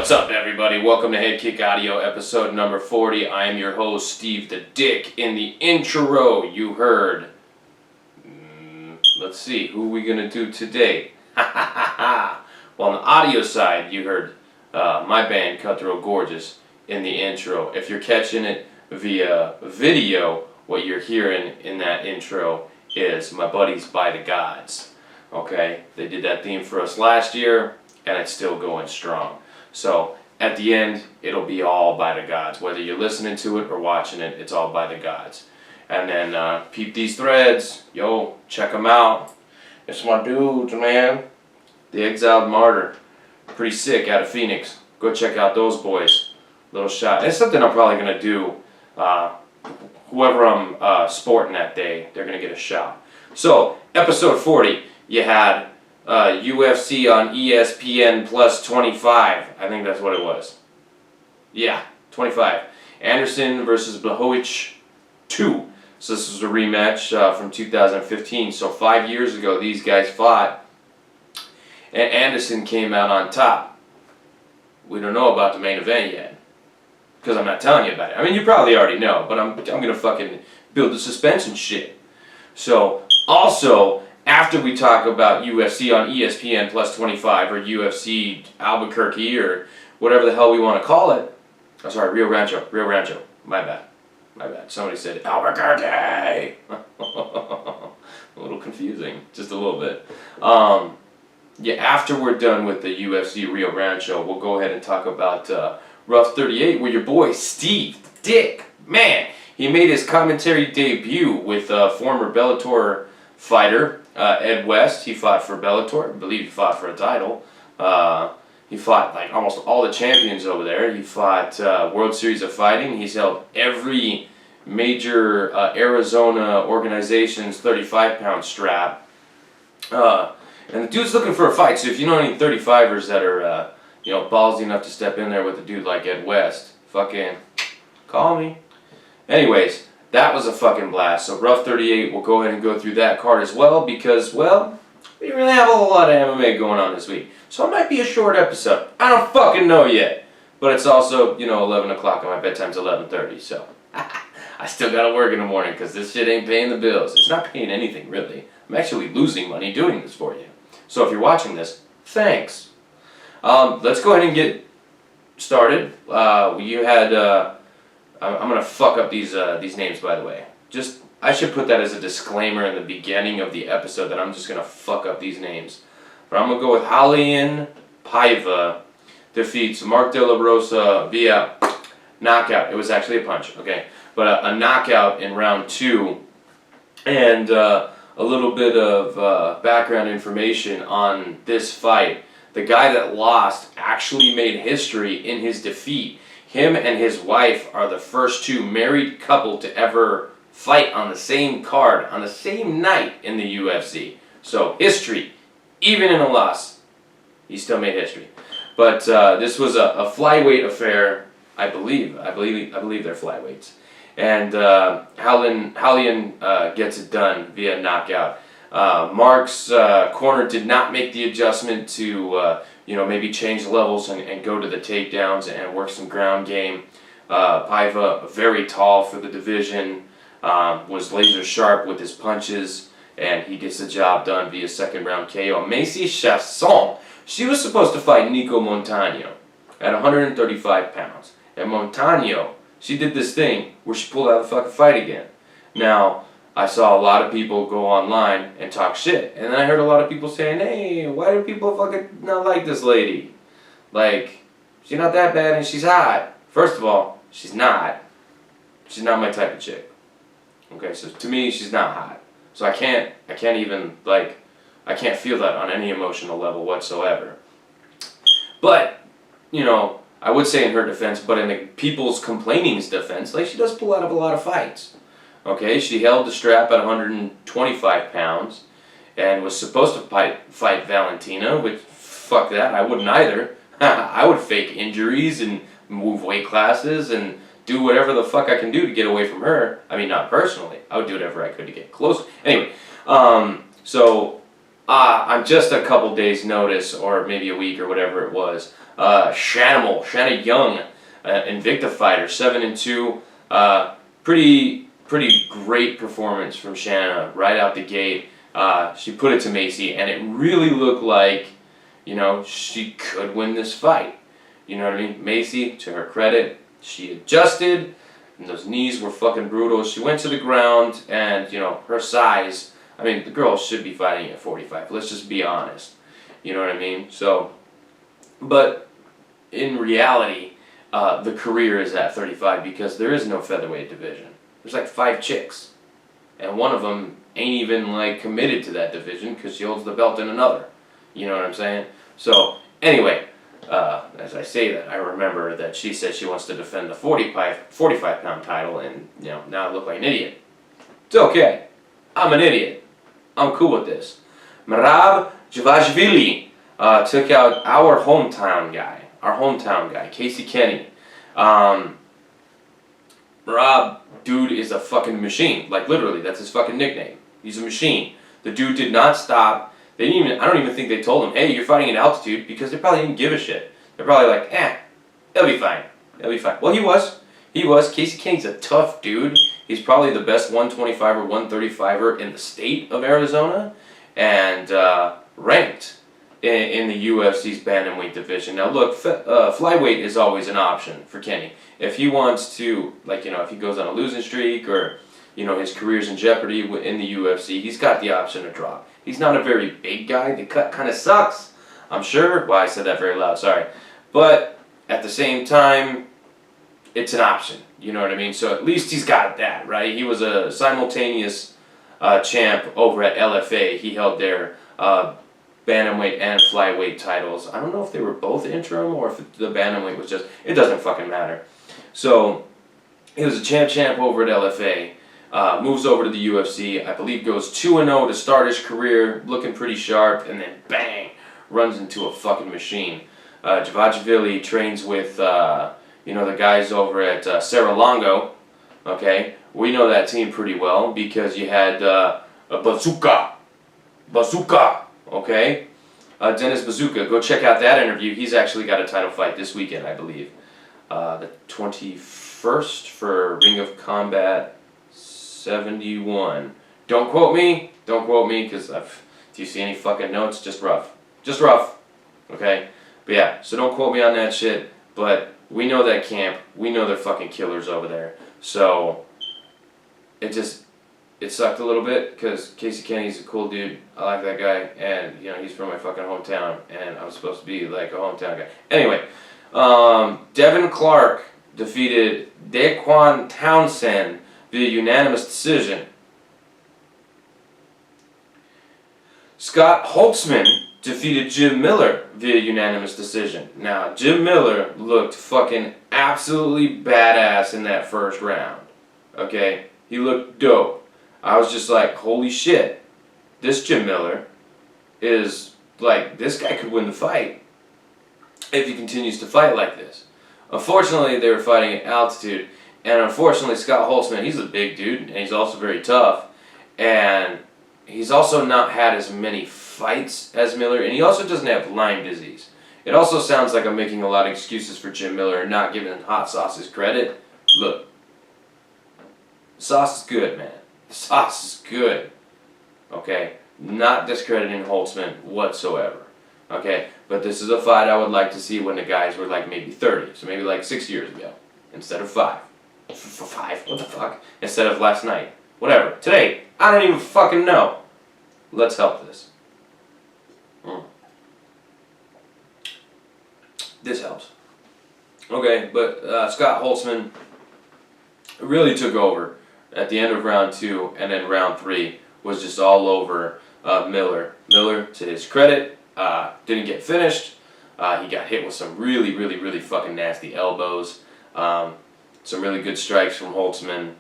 What's up, everybody? Welcome to HeadKick Audio, episode number 40. I am your host, Steve the Dick. In the intro, you heard... let's see, who are we going to do today? Well, on the audio side, you heard my band, Cutthroat Gorgeous, in the intro. If you're catching it via video, what you're hearing in that intro is my buddies By the Gods. Okay? They did that theme for us last year, and it's still going strong. So, at the end, it'll be all By the Gods. Whether you're listening to it or watching it, it's all By the Gods. And then, peep these threads. Yo, check them out. It's my dudes, man. The Exiled Martyr. Pretty sick, out of Phoenix. Go check out those boys. Little shot. It's something I'm probably going to do. Whoever I'm sporting that day, they're going to get a shot. So, episode 40, you had... UFC on ESPN plus 25. I think that's what it was. Yeah, 25. Anderson versus Blachowicz 2. So this was a rematch from 2015. So 5 years ago, these guys fought, and Anderson came out on top. We don't know about the main event yet, because I'm not telling you about it. I mean, you probably already know, but I'm gonna fucking build the suspense and shit. So also, after we talk about UFC on ESPN plus 25 or UFC Albuquerque or whatever the hell we want to call it. Oh, sorry, Rio Rancho. My bad. Somebody said Albuquerque. A little confusing, just a little bit. Yeah, after we're done with the UFC Rio Rancho, we'll go ahead and talk about Rough 38, where your boy Steve Dick, man, he made his commentary debut with former Bellator fighter Ed West. He fought for Bellator. I believe he fought for a title. He fought like almost all the champions over there. He fought World Series of Fighting. He's held every major Arizona organization's 35-pound strap. And the dude's looking for a fight. So if you know any 35ers that are ballsy enough to step in there with a dude like Ed West, fucking call me. Anyways, that was a fucking blast. So Rough 38, we'll go ahead and go through that card as well because, well, we didn't really have a whole lot of MMA going on this week. So it might be a short episode. I don't fucking know yet. But it's also, 11 o'clock and my bedtime's 11:30. So I still gotta work in the morning because this shit ain't paying the bills. It's not paying anything, really. I'm actually losing money doing this for you. So if you're watching this, thanks. Let's go ahead and get started. You had... I'm gonna fuck up these names, by the way. I should put that as a disclaimer in the beginning of the episode that I'm just gonna fuck up these names. But I'm gonna go with Julian Paiva defeats Mark De La Rosa via knockout. It was actually a punch, okay, but a knockout in round 2, and a little bit of background information on this fight. The guy that lost actually made history in his defeat. Him and his wife are the first 2 married couple to ever fight on the same card, on the same night in the UFC. So, history. Even in a loss, he still made history. But this was a flyweight affair, I believe. I believe they're flyweights. And Julian gets it done via knockout. Mark's corner did not make the adjustment to... maybe change levels and go to the takedowns and work some ground game. Paiva, very tall for the division, was laser sharp with his punches, and he gets the job done via second round KO. Macy Chasson, she was supposed to fight Nico Montano at 135 pounds. And Montano, she did this thing where she pulled out the fucking fight again. Now, I saw a lot of people go online and talk shit. And then I heard a lot of people saying, hey, why do people fucking not like this lady? Like, she's not that bad and she's hot. First of all, she's not. She's not my type of chick. Okay, so to me, she's not hot. So I can't even, I can't feel that on any emotional level whatsoever. But, I would say in her defense, but in the people's complaining's defense, she does pull out of a lot of fights. Okay, she held the strap at 125 pounds and was supposed to fight Valentina, which, fuck that, I wouldn't either. I would fake injuries and move weight classes and do whatever the fuck I can do to get away from her. I mean, not personally. I would do whatever I could to get close. Anyway, so I'm just a couple days notice, or maybe a week or whatever it was, Shanna Young, Invicta fighter, 7-2. Pretty great performance from Shanna right out the gate. She put it to Macy, and it really looked like, she could win this fight. You know what I mean? Macy, to her credit, she adjusted, and those knees were fucking brutal. She went to the ground, and, her size, the girl should be fighting at 45. Let's just be honest. You know what I mean? So, but in reality, the career is at 35 because there is no featherweight division. There's like 5 chicks, and one of them ain't even like committed to that division because she holds the belt in another. You know what I'm saying? So anyway, as I say that, I remember that she said she wants to defend the 45-pound title, and now I look like an idiot. It's okay. I'm an idiot. I'm cool with this. Merab Dvalishvili took out our hometown guy, Casey Kenny. Merab, dude, is a fucking machine. Like, literally, that's his fucking nickname. He's a machine. The dude did not stop. I don't even think they told him, hey, you're fighting at altitude, because they probably didn't give a shit. They're probably like, he'll be fine. He'll be fine. Well, he was. Casey Kenny's a tough dude. He's probably the best 125 or 135er in the state of Arizona, and ranked in the UFC's bantamweight division. Now look, flyweight is always an option for Kenny. If he wants to, if he goes on a losing streak, or, his career's in jeopardy in the UFC, he's got the option to drop. He's not a very big guy. The cut kind of sucks, I'm sure. Well, I said that very loud, sorry. But at the same time, it's an option. You know what I mean? So at least he's got that, right? He was a simultaneous champ over at LFA. He held their bantamweight and flyweight titles. I don't know if they were both interim or if the bantamweight was just, it doesn't fucking matter. So he was a champ over at LFA, moves over to the UFC, I believe goes 2-0 to start his career, looking pretty sharp, and then bang, runs into a fucking machine. Dvalishvili trains with, the guys over at Serra-Longo, okay? We know that team pretty well because you had Bazooka, okay? Dennis Bazooka, go check out that interview. He's actually got a title fight this weekend, I believe. The 21st for Ring of Combat 71. Don't quote me, because do you see any fucking notes? Just rough, okay? But yeah, so don't quote me on that shit, but we know that camp, we know they're fucking killers over there, so it sucked a little bit, because Casey Kenny's a cool dude, I like that guy, and, he's from my fucking hometown, and I'm supposed to be like a hometown guy. Anyway, Devin Clark defeated Daquan Townsend via unanimous decision. Scott Holtzman defeated Jim Miller via unanimous decision. Now, Jim Miller looked fucking absolutely badass in that first round. Okay? He looked dope. I was just like, holy shit. This Jim Miller is, this guy could win the fight if he continues to fight like this. Unfortunately, they were fighting at altitude, and unfortunately, Scott Holtzman, he's a big dude, and he's also very tough, and he's also not had as many fights as Miller, and he also doesn't have Lyme disease. It also sounds like I'm making a lot of excuses for Jim Miller and not giving Hot Sauce his credit. Look, the sauce is good, man. The sauce is good. Okay? Not discrediting Holtzman whatsoever. Okay? But this is a fight I would like to see when the guys were maybe 30. So maybe 6 years ago. Instead of 5. 5? What the fuck? Instead of last night. Whatever. Today. I don't even fucking know. Let's help this. This helps. Okay, but Scott Holtzman really took over at the end of round 2, and then round 3 was just all over Miller. Miller, to his credit, didn't get finished. He got hit with some really fucking nasty elbows. Some really good strikes from Holtzman.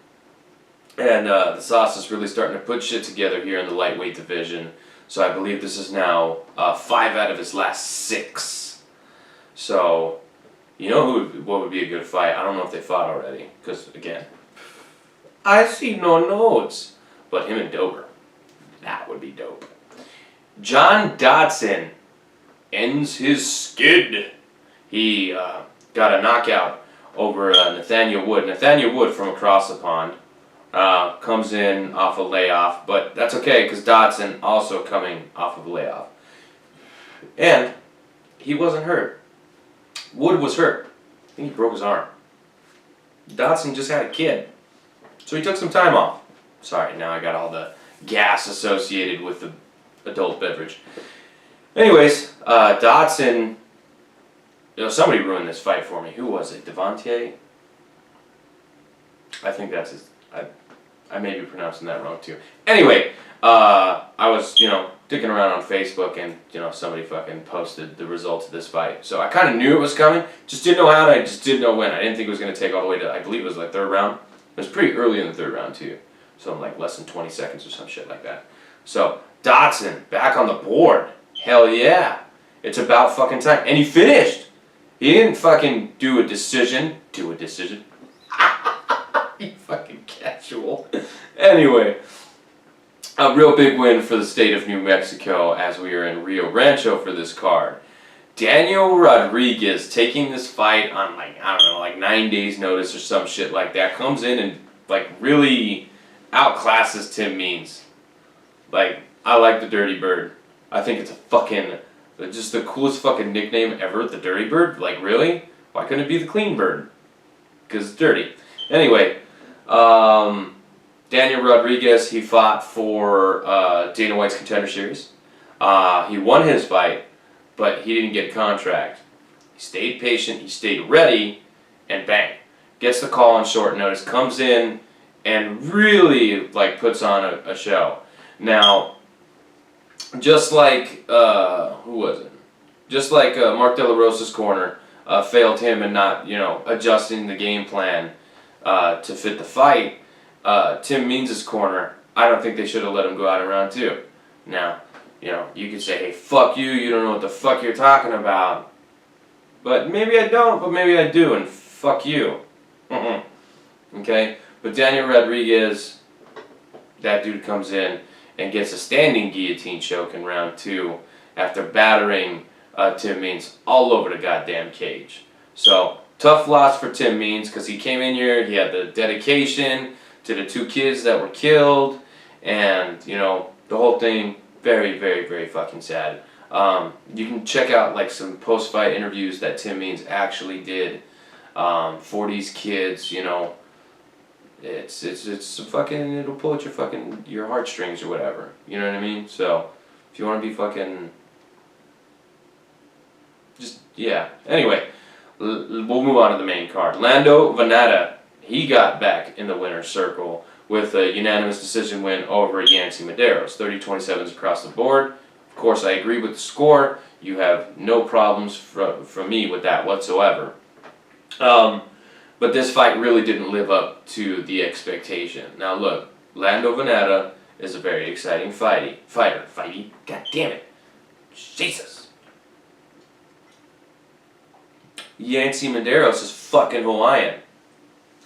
And the sauce is really starting to put shit together here in the lightweight division. So I believe this is now 5 out of his last 6. So, what would be a good fight? I don't know if they fought already. Because, again, I see no notes. But him and Dober, that would be dope. John Dodson ends his skid. He got a knockout over Nathaniel Wood. Nathaniel Wood from across the pond comes in off a layoff, but that's okay because Dodson also coming off of a layoff. And he wasn't hurt. Wood was hurt. I think he broke his arm. Dodson just had a kid, so he took some time off. Sorry, now I got all the gas associated with the adult beverage. Anyways, Dodson, somebody ruined this fight for me. Who was it? Devontae? I think that's his. I may be pronouncing that wrong too. Anyway, I was, dicking around on Facebook and, somebody fucking posted the results of this fight. So I kind of knew it was coming, just didn't know how and I just didn't know when. I didn't think it was going to take all the way to, I believe it was like third round. It was pretty early in the third round too. So like less than 20 seconds or some shit like that. So Dodson back on the board. Hell yeah. It's about fucking time. And he finished. He didn't fucking do a decision. You fucking casual. Anyway. A real big win for the state of New Mexico as we are in Rio Rancho for this card. Daniel Rodriguez taking this fight on like 9 days notice or some shit like that. Comes in and really outclasses Tim Means. I like the Dirty Bird. I think it's just the coolest fucking nickname ever, the Dirty Bird. Really? Why couldn't it be the Clean Bird? Because it's dirty. Anyway, Daniel Rodriguez, he fought for Dana White's Contender Series. He won his fight, but he didn't get a contract. He stayed patient, he stayed ready, and bang. Gets the call on short notice, comes in, and really puts on a show. Now, just like, who was it? Just like Mark De La Rosa's corner failed him in not, adjusting the game plan to fit the fight, Tim Means' corner, I don't think they should have let him go out in round 2. Now, you could say, hey, fuck you, you don't know what the fuck you're talking about. But maybe I don't, but maybe I do, and fuck you. Okay? But Daniel Rodriguez, that dude comes in and gets a standing guillotine choke in round 2 after battering Tim Means all over the goddamn cage. So, tough loss for Tim Means because he came in here, he had the dedication to the 2 kids that were killed, and, the whole thing, very, very, very fucking sad. You can check out, some post-fight interviews that Tim Means actually did for these kids, It's fucking, it'll pull at your heartstrings or whatever, you know what I mean? So, if you want to be fucking, yeah. Anyway, we'll move on to the main card. Lando Venata, he got back in the winner's circle with a unanimous decision win over Yancy Medeiros. 30-27s across the board. Of course, I agree with the score. You have no problems from me with that whatsoever. But this fight really didn't live up to the expectation. Now look, Lando Venata is a very exciting fighter. God damn it. Jesus. Yancy Medeiros is fucking Hawaiian.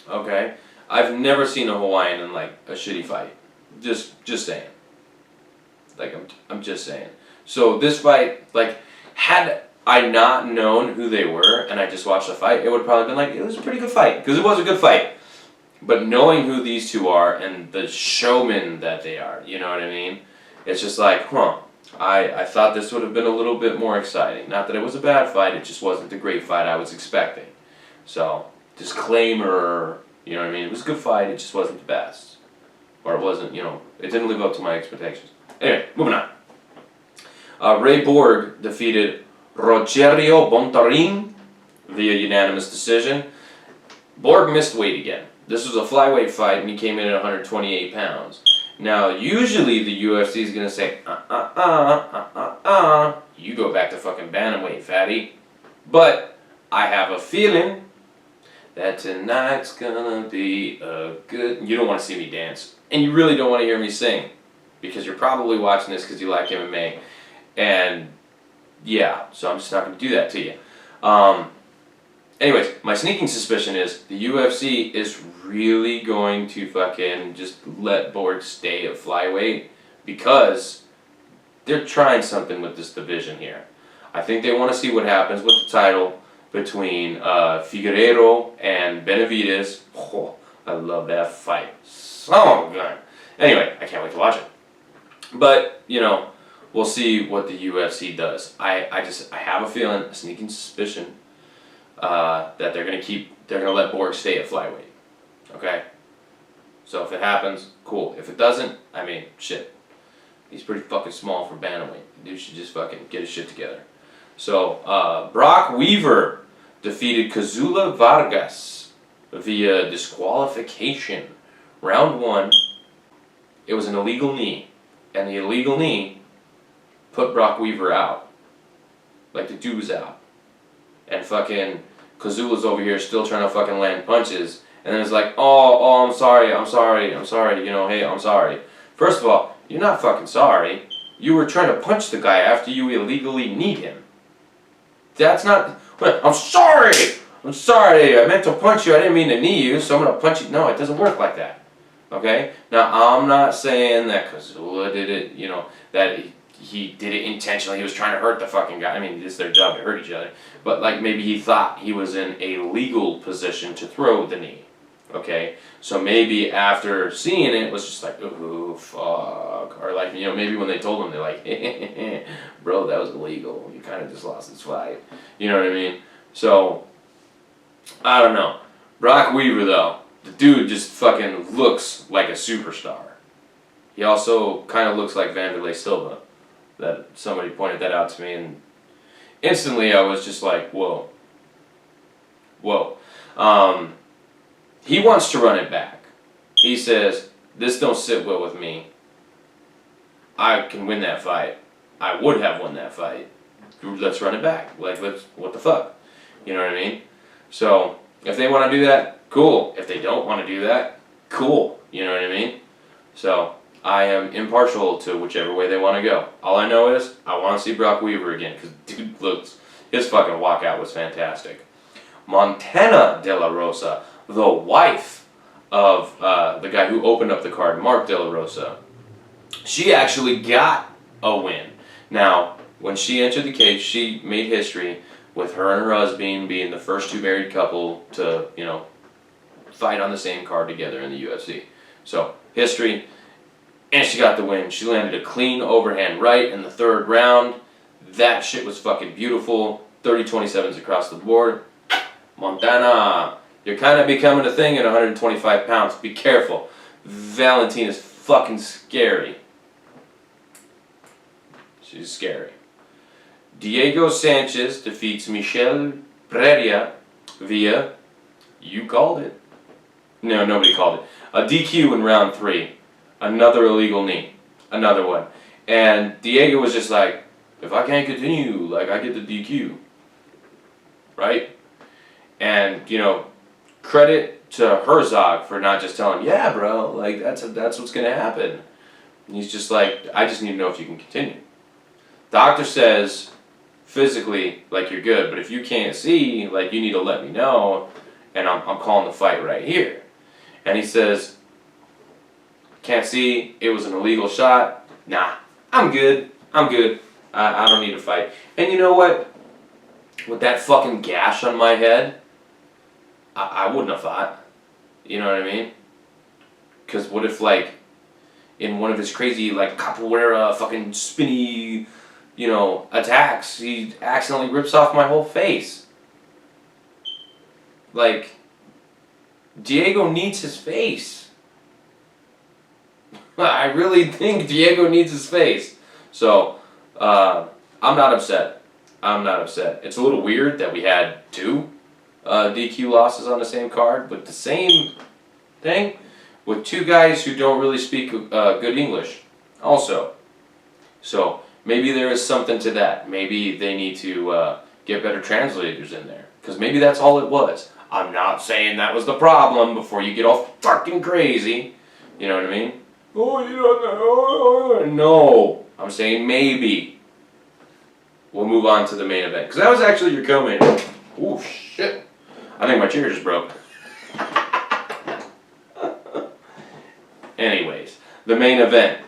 Okay? I've never seen a Hawaiian in a shitty fight. Just saying. I'm just saying. So this fight, had I not known who they were and I just watched the fight, it would probably been it was a pretty good fight. Because it was a good fight. But knowing who these two are and the showmen that they are, you know what I mean? It's just I thought this would have been a little bit more exciting. Not that it was a bad fight, it just wasn't the great fight I was expecting. So, disclaimer, you know what I mean? It was a good fight, it just wasn't the best. Or it wasn't, it didn't live up to my expectations. Anyway, moving on. Ray Borg defeated Rogerio Bontorin via unanimous decision. Borg missed weight again. This was a flyweight fight and he came in at 128 pounds. Now, usually the UFC is going to say, you go back to fucking bantamweight, fatty. But I have a feeling that tonight's going to be a good... You don't want to see me dance. And you really don't want to hear me sing. Because you're probably watching this because you like MMA. And, yeah, so I'm just not going to do that to you. Anyways, my sneaking suspicion is the UFC is really going to fucking just let Borg stay at flyweight because they're trying something with this division here. I think they want to see what happens with the title between Figueiredo and Benavidez. Oh, I love that fight. So good. Anyway, I can't wait to watch it. But, you know, we'll see what the UFC does. I have a feeling, a sneaking suspicion, that they're gonna let Borg stay at flyweight. Okay? So if it happens, cool. If it doesn't, I mean, shit. He's pretty fucking small for bantamweight. The dude should just fucking get his shit together. So, Brock Weaver defeated Kazula Vargas via disqualification. Round 1, it was an illegal knee. And the illegal knee put Brock Weaver out. Like, the dude was out. And fucking Kazula's over here still trying to fucking land punches. And then it's like, oh, I'm sorry, you know, hey, I'm sorry. First of all, you're not fucking sorry. You were trying to punch the guy after you illegally kneed him. That's not, I'm sorry, I meant to punch you, I didn't mean to knee you, so I'm going to punch you. No, it doesn't work like that. Okay? Now, I'm not saying that Kazula did it, you know, that he did it intentionally, he was trying to hurt the fucking guy. I mean, it's their job to hurt each other. But, like, maybe he thought he was in a legal position to throw the knee. Okay? So maybe after seeing it, it was just like, ooh, fuck. Or, like, you know, maybe when they told him, they're like, bro, that was illegal. You kind of just lost this fight. You know what I mean? So, I don't know. Brock Weaver, though, the dude just fucking looks like a superstar. He also kind of looks like Vanderlei Silva. That somebody pointed that out to me, and instantly I was just like, whoa. Whoa. He wants to run it back. He says, this don't sit well with me. I can win that fight. I would have won that fight. Let's run it back. Like, what the fuck? You know what I mean? So, if they want to do that, cool. If they don't want to do that, cool. You know what I mean? So, I am impartial to whichever way they want to go. All I know is, I want to see Brock Weaver again, because dude looks, his fucking walkout was fantastic. Montana De La Rosa, the wife of the guy who opened up the card, Mark De La Rosa, she actually got a win. Now, when she entered the cage, she made history with her and her husband being the first two married couple to, you know, fight on the same card together in the UFC. So, history, and she got the win. She landed a clean overhand right in the 3rd round. That shit was fucking beautiful. 30-27s across the board. Montana, you're kind of becoming a thing at 125 pounds. Be careful. Valentina's fucking scary. She's scary. Diego Sanchez defeats Michel Pereira via, you called it. No, nobody called it. A DQ in round 3. Another illegal knee. Another one. And Diego was just like, if I can't continue, like, I get the DQ. Right? And, you know, credit to Herzog for not just telling him, yeah, bro, like, that's what's going to happen. And he's just like, I just need to know if you can continue. Doctor says, physically, like, you're good, but if you can't see, like, you need to let me know, and I'm calling the fight right here. And he says, can't see, it was an illegal shot. Nah, I'm good. I don't need to fight. And you know what? With that fucking gash on my head, I wouldn't have fought. You know what I mean? Because what if, like, in one of his crazy, like, capoeira fucking spinny, you know, attacks, he accidentally rips off my whole face? Like, Diego needs his face. I really think Diego needs his face. So, I'm not upset. It's a little weird that we had 2 DQ losses on the same card, but the same thing with 2 guys who don't really speak good English also. So maybe there is something to that. Maybe they need to get better translators in there, because maybe that's all it was. I'm not saying that was the problem before you get all fucking crazy. You know what I mean? Oh, you don't know. No. I'm saying maybe. We'll move on to the main event, because that was actually your co-main event. Oh, shit. I think my chair just broke. Anyways, the main event.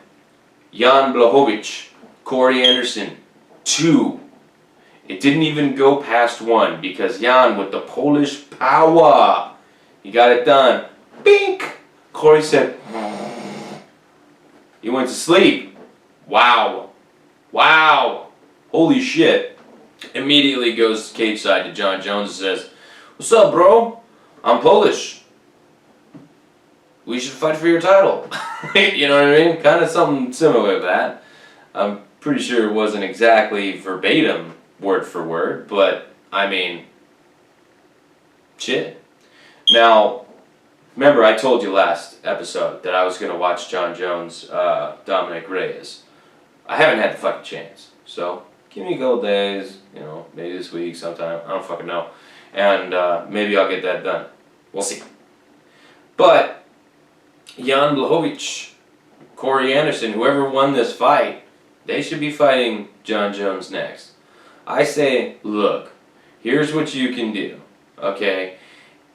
Jan Blachowicz, Corey Anderson, 2. It didn't even go past 1 because Jan, with the Polish power, he got it done. Bink! Corey said, he went to sleep. Wow. Wow. Holy shit. Immediately goes cage side to John Jones and says, "What's up, bro? I'm Polish. We should fight for your title." You know what I mean? Kind of something similar to that. I'm pretty sure it wasn't exactly verbatim, word for word, but I mean, shit. Now, remember I told you last episode that I was going to watch John Jones, Dominic Reyes. I haven't had the fucking chance, so give me a couple days, you know, maybe this week sometime, I don't fucking know, and maybe I'll get that done. We'll see. But Jan Blachowicz, Corey Anderson, whoever won this fight, they should be fighting John Jones next. I say, look, here's what you can do, okay?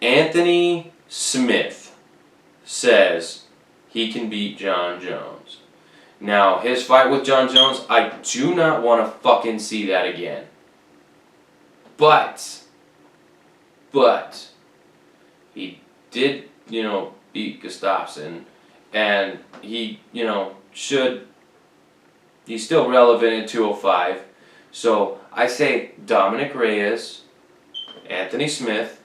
Anthony Smith says he can beat John Jones. Now, his fight with John Jones, I do not want to fucking see that again. But, he did, you know, beat Gustafsson, and he, you know, he's still relevant at 205. So, I say Dominic Reyes, Anthony Smith,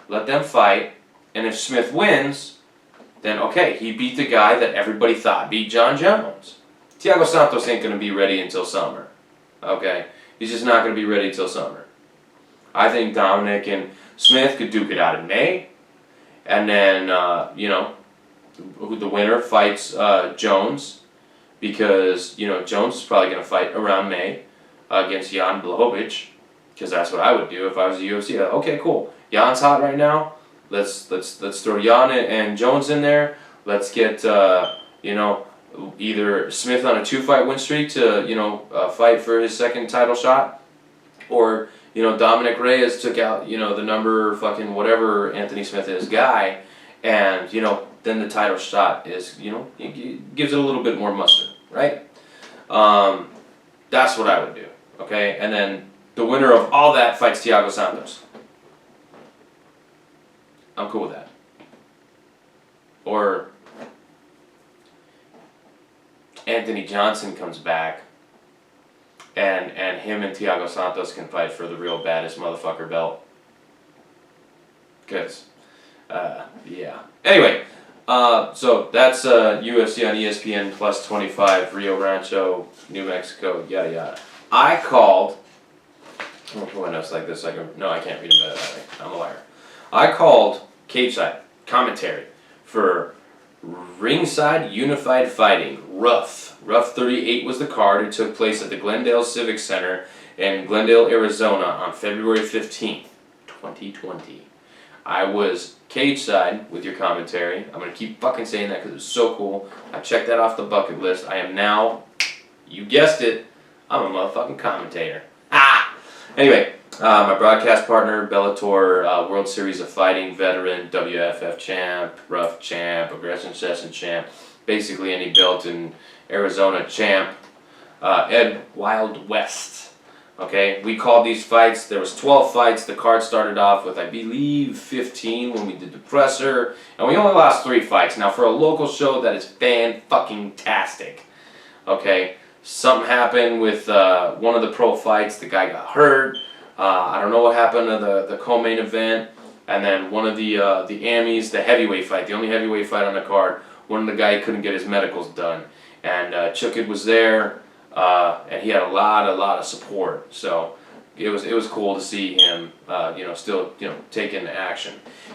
let them fight, and if Smith wins, then okay, he beat the guy that everybody thought beat John Jones. Thiago Santos ain't going to be ready until summer. Okay? He's just not going to be ready until summer. I think Dominic and Smith could duke it out in May. And then, you know, the winner fights Jones. Because, you know, Jones is probably going to fight around May against Jan Blachowicz. Because that's what I would do if I was the UFC. Okay, cool. Jan's hot right now. Let's throw Jan and Jones in there. Let's get you know, either Smith on a 2-fight win streak to, you know, fight for his second title shot, or, you know, Dominic Reyes took out, you know, the number fucking whatever Anthony Smith is guy, and, you know, then the title shot is, you know, it gives it a little bit more mustard, right? That's what I would do, okay? And then the winner of all that fights Thiago Santos. I'm cool with that. Or Anthony Johnson comes back, and him and Thiago Santos can fight for the real baddest motherfucker belt. Because, yeah. Anyway, so that's UFC on ESPN plus 25, Rio Rancho, New Mexico, yada yada. I called, I'm gonna put my notes like this, no, I can't read them that way. I'm a liar. I called cage side commentary for Ringside Unified Fighting, Rough 38 was the card. It took place at the Glendale Civic Center in Glendale, Arizona on February 15th, 2020. I was cage side with your commentary. I'm going to keep fucking saying that because it's so cool. I checked that off the bucket list. I am now, you guessed it, I'm a motherfucking commentator. Ah! Anyway, my broadcast partner, Bellator World Series of Fighting veteran, WFF champ, Rough champ, Aggression Session champ, basically any belt in Arizona champ, Ed Wild West. Okay, we called these fights. There was 12 fights. The card started off with, I believe, 15 when we did the presser, and we only lost 3 fights. Now, for a local show, that is fan-fucking-tastic. Okay, something happened with one of the pro fights. The guy got hurt. I don't know what happened to the co-main event, and then one of the Amis, the heavyweight fight, the only heavyweight fight on the card, one of the guy couldn't get his medicals done, and Chukid was there, and he had a lot of support. So it was cool to see him, you know, still, you know, taking action.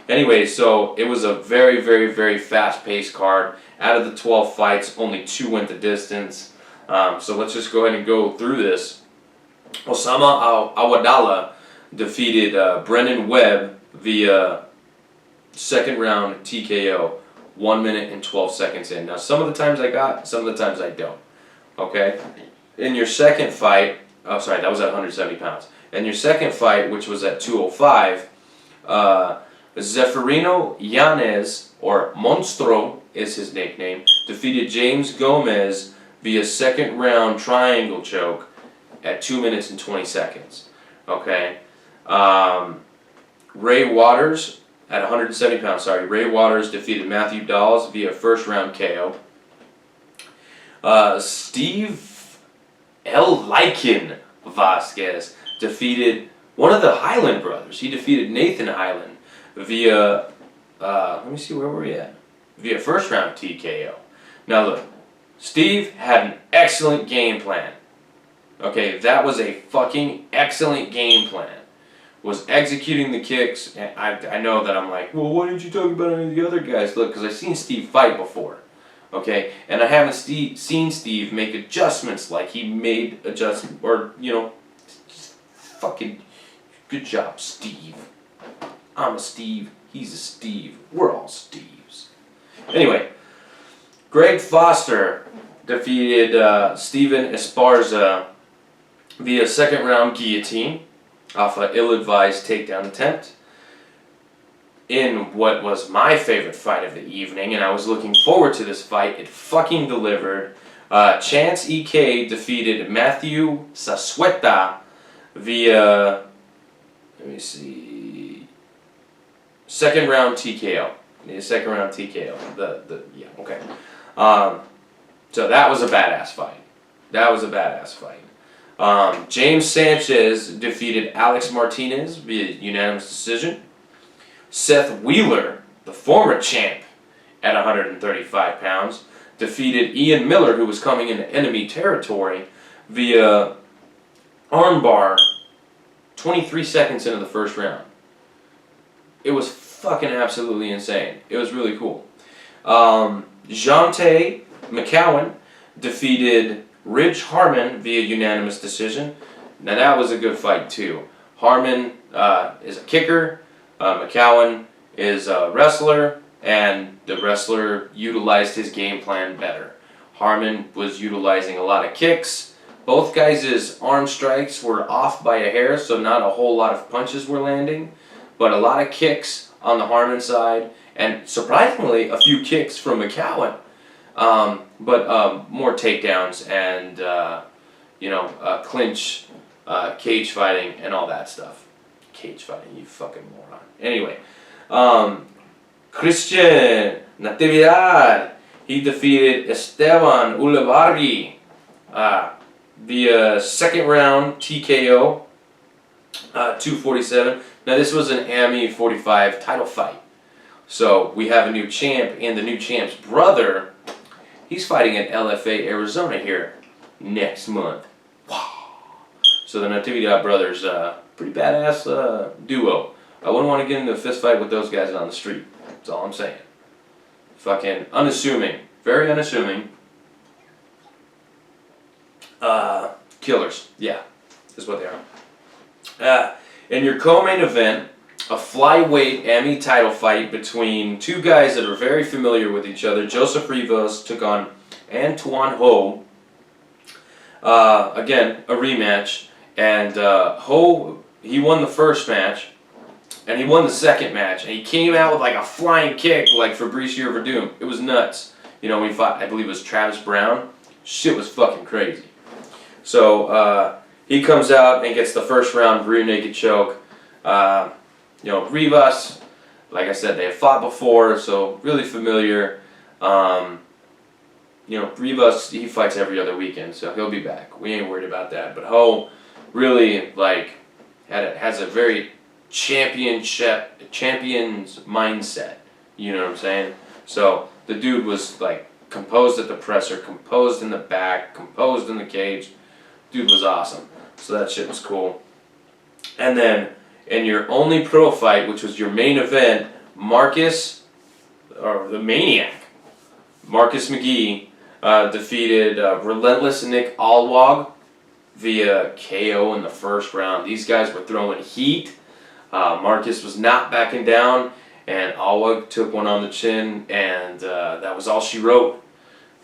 Anyway, so it was a very, very, very fast-paced card. Out of the 12 fights, only 2 went the distance. So let's just go ahead and go through this. Osama Awadallah defeated Brendan Webb via second round TKO, 1 minute and 12 seconds in. Now, some of the times I got, some of the times I don't. Okay? In your second fight, oh, sorry, that was at 170 pounds. In your second fight, which was at 205, Zeferino Yanez, or Monstro is his nickname, defeated James Gomez via second round triangle choke. at 2 minutes and 20 seconds. Okay. Ray Waters at 170 pounds. Sorry, Ray Waters defeated Matthew Dawes via first round KO. Steve L. Lycan Vasquez defeated one of the Highland brothers. He defeated Nathan Highland via, let me see, where were we at? Via first round TKO. Now look, Steve had an excellent game plan. Okay, that was a fucking excellent game plan. Was executing the kicks, and I know that I'm like, well, why didn't you talk about any of the other guys? Look, because I've seen Steve fight before. Okay, and I haven't seen Steve make adjustments like he made adjustments, or, you know, just fucking good job, Steve. I'm a Steve, he's a Steve, we're all Steves. Anyway, Greg Foster defeated Steven Esparza via second round guillotine off an ill-advised takedown attempt in what was my favorite fight of the evening, and I was looking forward to this fight. It fucking delivered. Chance EK defeated Matthew Sasueta via, let me see, second round TKO. The second round TKO. Yeah, okay. So that was a badass fight. That was a badass fight. James Sanchez defeated Alex Martinez via unanimous decision. Seth Wheeler, the former champ at 135 pounds, defeated Ian Miller, who was coming into enemy territory, via armbar 23 seconds into the first round. It was fucking absolutely insane. It was really cool. Jante McCowan defeated Ridge Harmon via unanimous decision. Now that was a good fight too. Harmon is a kicker. McCowan is a wrestler, and the wrestler utilized his game plan better. Harmon was utilizing a lot of kicks. Both guys' arm strikes were off by a hair, so not a whole lot of punches were landing, but a lot of kicks on the Harmon side, and surprisingly a few kicks from McCowan. But more takedowns and clinch, cage fighting, and all that stuff. Cage fighting, you fucking moron. Anyway, Christian Natividad, he defeated Esteban Ulibarri via second round TKO, 247. Now this was an AMI 45 title fight. So we have a new champ, and the new champ's brother, he's fighting in LFA, Arizona here next month. Wow. So the Natividad brothers, pretty badass duo. I wouldn't want to get into a fist fight with those guys on the street. That's all I'm saying. Fucking unassuming. Very unassuming. Killers. Yeah. That's what they are. In your co-main event, a flyweight AMI title fight between two guys that are very familiar with each other. Joseph Rivas took on Antoine Ho. Again, a rematch. And Ho, he won the first match, and he won the second match, and he came out with like a flying kick like Fabricio Verdum. It was nuts. You know, when he fought, I believe it was Travis Brown. Shit was fucking crazy. So he comes out and gets the first round rear naked choke. Rivas, like I said, they have fought before, so really familiar. Rivas, he fights every other weekend, so he'll be back. We ain't worried about that. But Ho really has a very champion's mindset. You know what I'm saying? So the dude was like composed at the presser, composed in the back, composed in the cage. Dude was awesome. So that shit was cool. And then in your only pro fight, which was your main event, Marcus, or the Maniac, Marcus McGee, defeated Relentless Nick Alwag via KO in the first round. These guys were throwing heat. Marcus was not backing down, and Alwag took one on the chin, and that was all she wrote.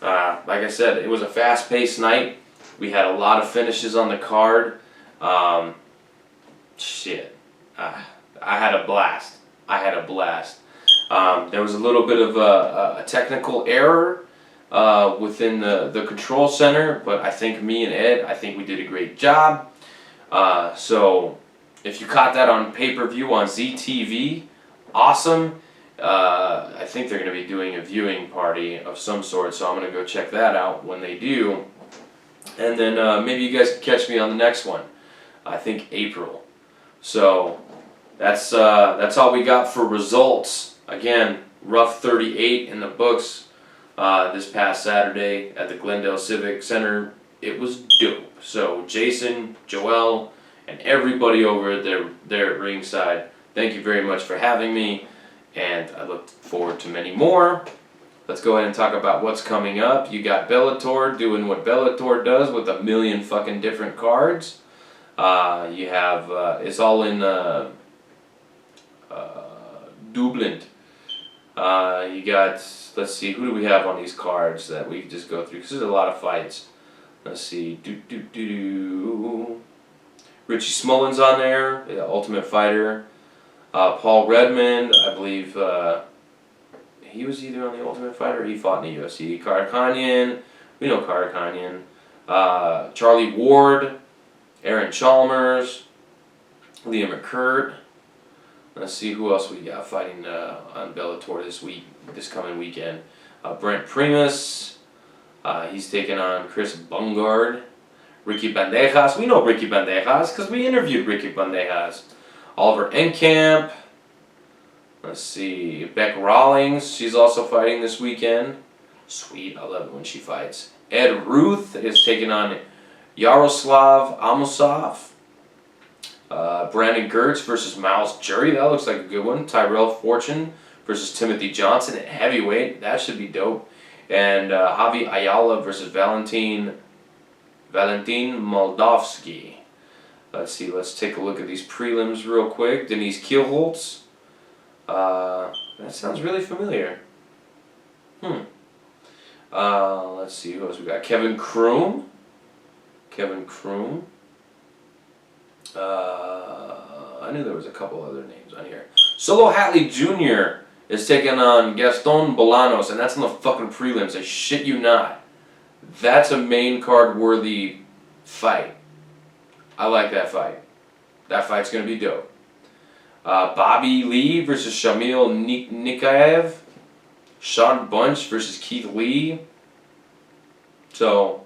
Like I said, it was a fast-paced night. We had a lot of finishes on the card. I had a blast. There was a little bit of a technical error within the control center, but I think me and Ed, I think we did a great job. So if you caught that on pay-per-view on ZTV, awesome. I think they're going to be doing a viewing party of some sort, so I'm going to go check that out when they do. And then maybe you guys can catch me on the next one. I think April. So that's all we got for results. Again, rough 38 in the books this past Saturday at the Glendale Civic Center. It was dope. So Jason, Joel, and everybody over there at ringside, thank you very much for having me, and I look forward to many more. Let's go ahead and talk about what's coming up. You got Bellator doing what Bellator does with a million fucking different cards. You have, it's all in Dublin. You got, let's see, who do we have on these cards that we just go through? Because there's a lot of fights. Let's see, Richie Smullen's on there, the Ultimate Fighter. Paul Redmond, I believe he was either on the Ultimate Fighter or he fought in the UFC. Karakhanyan, we know Karakhanyan. Charlie Ward, Aaron Chalmers, Liam McCurt. Let's see who else we got fighting on Bellator this coming weekend. Brent Primus, he's taking on Chris Bungard. Ricky Bandejas, we know Ricky Bandejas because we interviewed Ricky Bandejas. Oliver Enkamp. Let's see, Beck Rawlings, she's also fighting this weekend. Sweet, I love it when she fights. Ed Ruth is taking on Yaroslav Amosov. Brandon Gertz versus Miles Jury, that looks like a good one. Tyrell Fortune versus Timothy Johnson at heavyweight, that should be dope. And Javi Ayala versus Valentin Moldavsky. Let's see, let's take a look at these prelims real quick. Denise Kielholtz. That sounds really familiar. Let's see, who else we got? Kevin Kroom. I knew there was a couple other names on here. Solo Hatley Jr. is taking on Gaston Bolanos, and that's in the fucking prelims. I shit you not. That's a main card worthy fight. I like that fight. That fight's going to be dope. Bobby Lee versus Shamil Nikaev. Sean Bunch versus Keith Lee. So,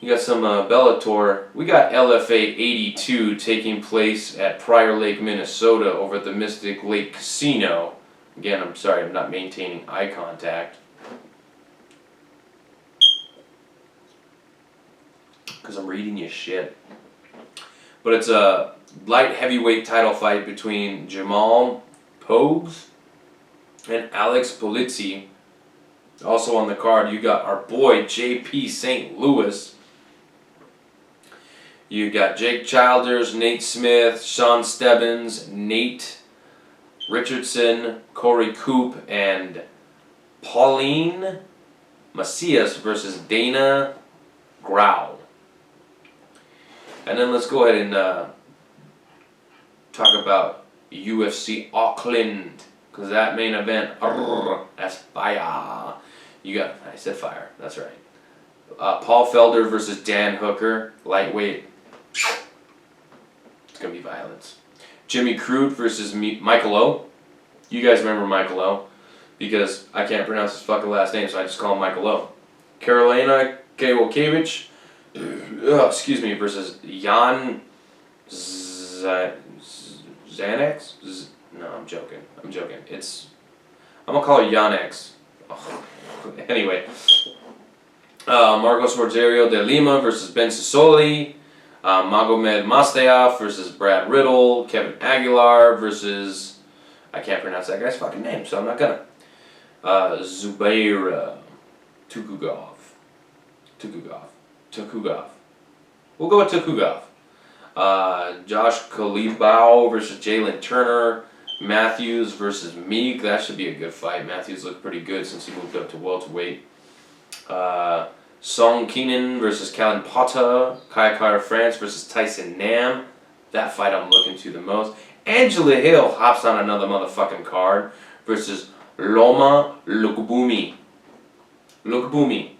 you got some Bellator. We got LFA 82 taking place at Prior Lake, Minnesota over at the Mystic Lake Casino. Again, I'm sorry, I'm not maintaining eye contact. Because I'm reading you shit. But it's a light heavyweight title fight between Jamal Pogues and Alex Polizzi. Also on the card, you got our boy JP St. Louis. You got Jake Childers, Nate Smith, Sean Stebbins, Nate Richardson, Corey Coop, and Pauline Macias versus Dana Grau. And then let's go ahead and talk about UFC Auckland, because that main event, that's fire. You got, I said fire, that's right. Paul Felder versus Dan Hooker, lightweight. It's going to be violence. Jimmy Crute versus Michael O. You guys remember Michael O, because I can't pronounce his fucking last name, so I just call him Michael O. Carolina Kowalkiewicz, excuse me, versus Jan Xanax? No, I'm joking. I'm going to call her Yanex. Oh. Anyway. Marcos Rogerio de Lima versus Ben Sisoli. Magomed Mastayev versus Brad Riddle. Kevin Aguilar versus, I can't pronounce that guy's fucking name, so I'm not gonna. Zubair Tukugov. We'll go with Tukugov. Josh Kalibau versus Jalen Turner. Matthews versus Meek. That should be a good fight. Matthews looked pretty good since he moved up to welterweight. Song Keenan versus Callan Potta. Kai Kara France versus Tyson Nam. That fight I'm looking to the most. Angela Hill hops on another motherfucking card versus Loma Lukubumi. Lukbumi.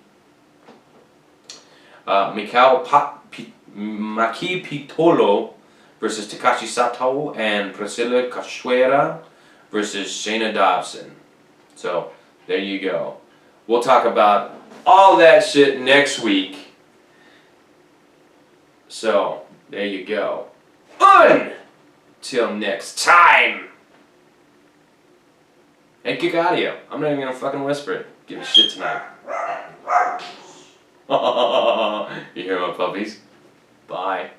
Maki Pitolo versus Takashi Sato, and Priscilla Cachoeira versus Shayna Dobson. So, there you go. We'll talk about all that shit next week. So, there you go. Until next time. HeadKick audio. I'm not even gonna fucking whisper it. Give a shit tonight. You hear my puppies? Bye.